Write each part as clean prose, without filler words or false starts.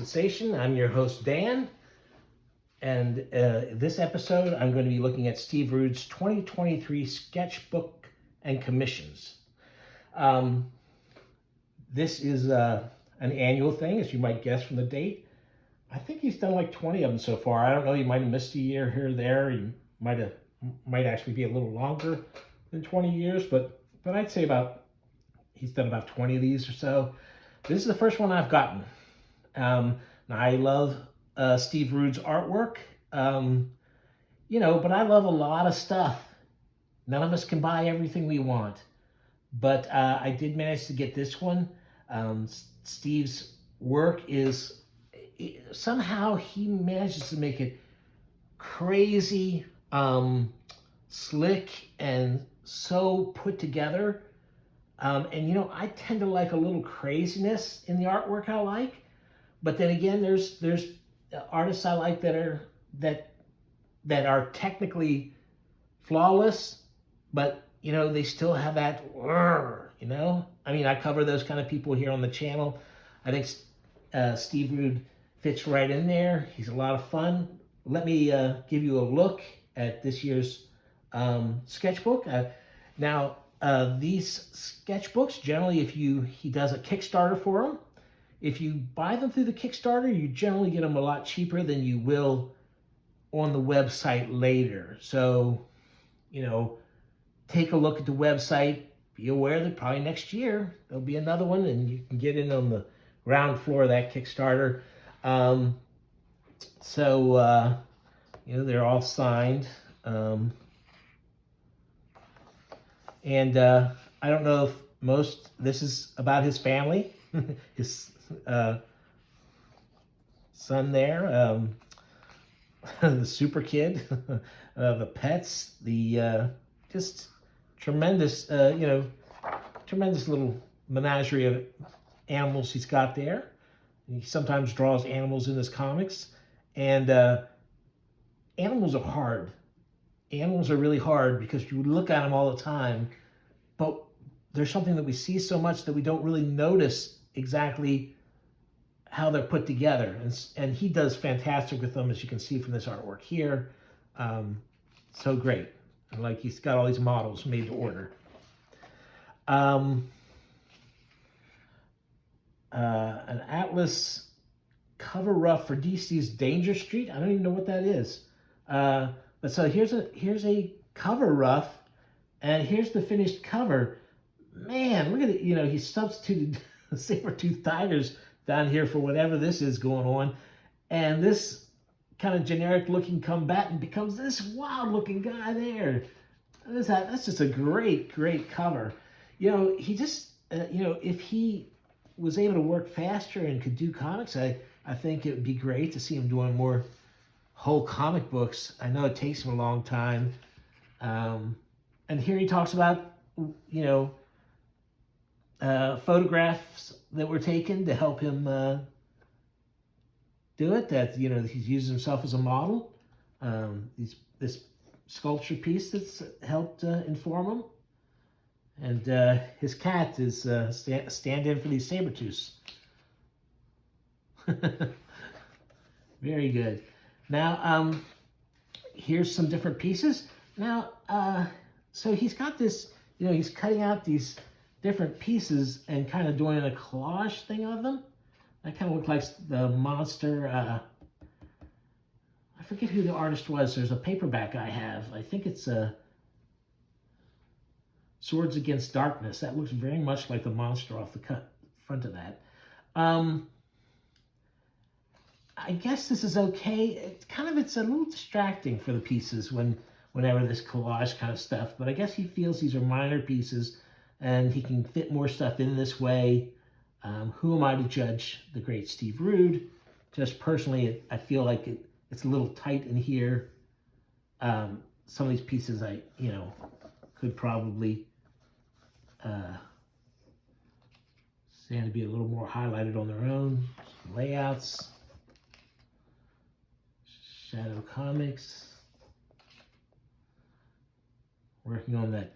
Sensation. I'm your host, Dan. And this episode, I'm going to be looking at Steve Rude's 2023 sketchbook and commissions. This is an annual thing, as you might guess from the date. I think he's done like 20 of them so far. I don't know, he might have missed a year here or there. He might actually be a little longer than 20 years, but I'd say he's done about 20 of these or so. This is the first one I've gotten. Now I love Steve Rude's artwork, but I love a lot of stuff. None of us can buy everything we want, but I did manage to get this one. Steve's work is, somehow he manages to make it crazy, slick, and so put together. I tend to like a little craziness in the artwork I like. But then again, there's artists I like that are technically flawless, but they still have that. I cover those kind of people here on the channel. I think Steve Rude fits right in there. He's a lot of fun. Let me give you a look at this year's sketchbook. Now these sketchbooks, generally, he does a Kickstarter for them. If you buy them through the Kickstarter, you generally get them a lot cheaper than you will on the website later. So, take a look at the website. Be aware that probably next year there'll be another one, and you can get in on the ground floor of that Kickstarter. They're all signed. I don't know if this is about his family, his son there, the super kid, the pets, the just tremendous, tremendous little menagerie of animals he's got there. He sometimes draws animals in his comics, and animals are hard. Animals are really hard because you look at them all the time, but there's something that we see so much that we don't really notice exactly how they're put together. And he does fantastic with them, as you can see from this artwork here. So great. And he's got all these models made to order. An Atlas cover rough for DC's Danger Street. I don't even know what that is. But so here's a cover rough, and here's the finished cover. Man, look at it. He substituted saber-toothed tigers down here for whatever this is going on. And this kind of generic-looking combatant becomes this wild-looking guy there. That's just a great, great cover. He just, if he was able to work faster and could do comics, I think it would be great to see him doing more whole comic books. I know it takes him a long time. And here he talks about, photographs that were taken to help him do it, that, he's used himself as a model. This sculpture piece that's helped inform him. And his cat is stand-in for these saber-tooths. Very good. Now, here's some different pieces. Now, so he's got this, he's cutting out these different pieces and kind of doing a collage thing of them. That kind of looked like the monster. I forget who the artist was. There's a paperback I have. I think it's Swords Against Darkness. That looks very much like the monster off the front of that. I guess this is okay. It's a little distracting for the pieces whenever this collage kind of stuff, but I guess he feels these are minor pieces and he can fit more stuff in this way. Who am I to judge the great Steve Rude? Just personally, I feel like it's a little tight in here. Some of these pieces I could probably stand to be a little more highlighted on their own. Some layouts. Shadow Comics. Working on that,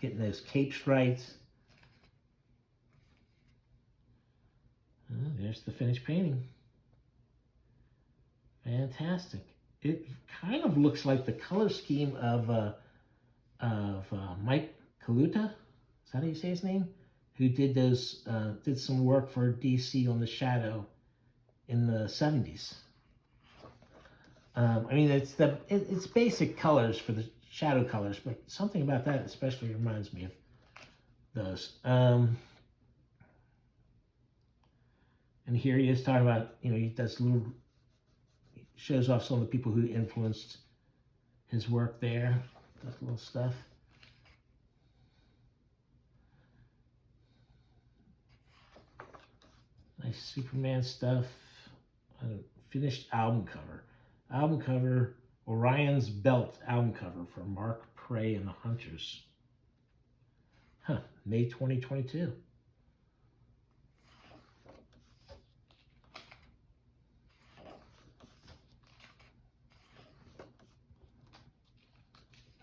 getting those capes right. There's the finished painting. Fantastic. It kind of looks like the color scheme of Mike Kaluta. Is that how you say his name? Who did those? Did some work for DC on the Shadow in the '70s. I mean, it's basic colors for the shadow colors, but something about that especially reminds me of those. And here he is talking about, he does shows off some of the people who influenced his work there. That little stuff. Nice Superman stuff. Finished album cover. Album cover, Orion's Belt album cover for Mark Prey and the Hunters. May 2022.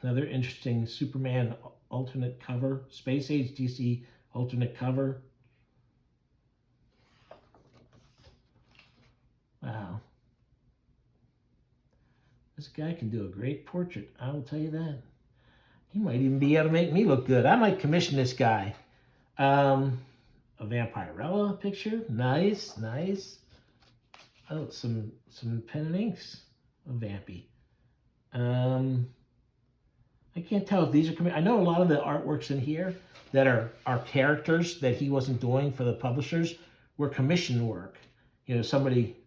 Another interesting Superman alternate cover, Space Age DC alternate cover. Wow. This guy can do a great portrait, I will tell you that. He might even be able to make me look good. I might commission this guy. A Vampirella picture, nice, nice. Oh, some pen and inks of Vampy. I can't tell if these are I know a lot of the artworks in here that are characters that he wasn't doing for the publishers were commission work. Somebody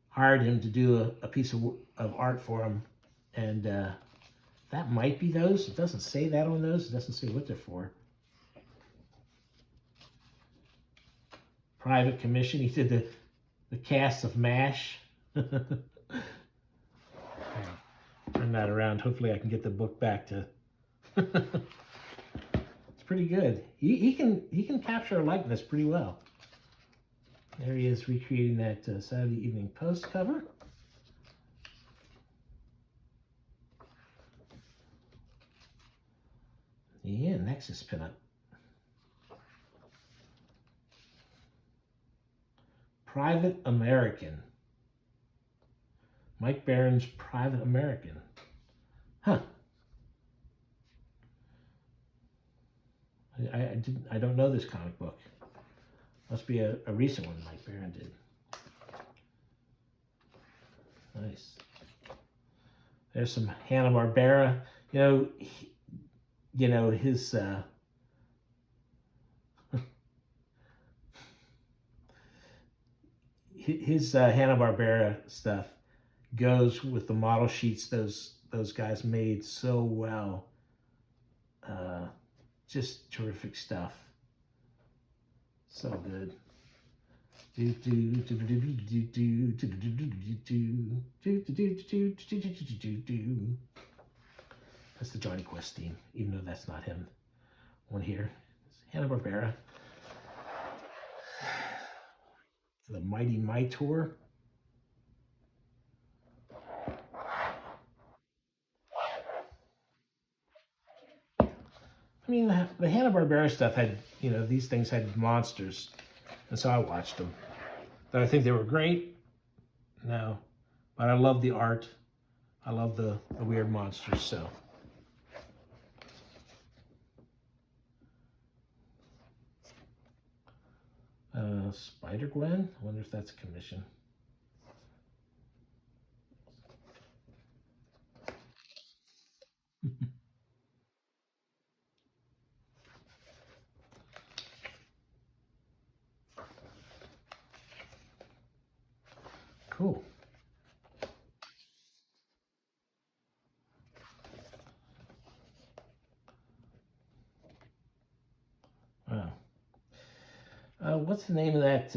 hired him to do a piece of art for him, and that might be those. It doesn't say that on those. It doesn't say what they're for. Private commission. He did the cast of MASH. Turn that around. Hopefully I can get the book back to... It's pretty good. He can capture a likeness pretty well. There he is recreating that Saturday Evening Post cover. Yeah, Nexus pinup. Private American. Mike Barron's Private American. I don't know this comic book. Must be a recent one Mike Barron did. Nice. There's some Hanna-Barbera. His his Hanna-Barbera stuff goes with the model sheets those guys made so well. Just terrific stuff. So good. That's the Johnny Quest theme, even though that's not him. One here. Hanna-Barbera. The Mighty My Tour. I mean, the Hanna-Barbera stuff had, these things had monsters. And so I watched them. Did I think they were great? No. But I love the art. I love the weird monsters, so. Spider-Gwen? I wonder if that's a commission. Cool. Wow. What's the name of that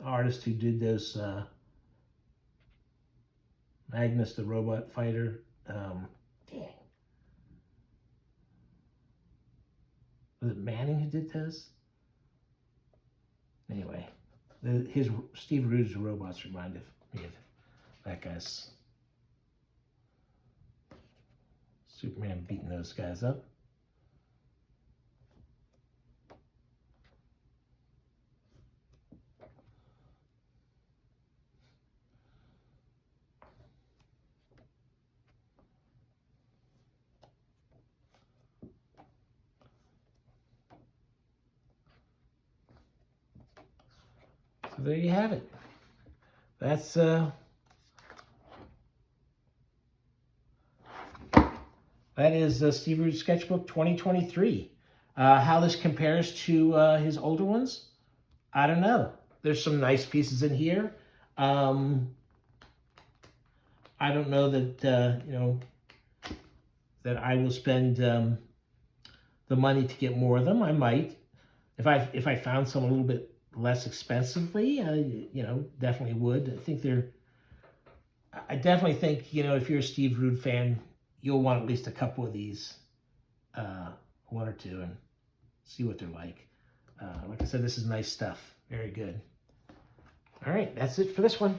artist who did those Magnus the Robot Fighter? Dang. Was it Manning who did those? Anyway, his Steve Rude's robots reminded me of that guy's Superman beating those guys up. there you have it. That's that is Steve Rude's Sketchbook 2023. How this compares to his older ones, I don't know. There's some nice pieces in here. I don't know that that I will spend the money to get more of them. I might, if I found some a little bit less expensively, definitely would. I definitely think, if you're a Steve Rude fan, you'll want at least a couple of these, one or two, and see what they're like. Like I said, this is nice stuff. Very good. All right, that's it for this one.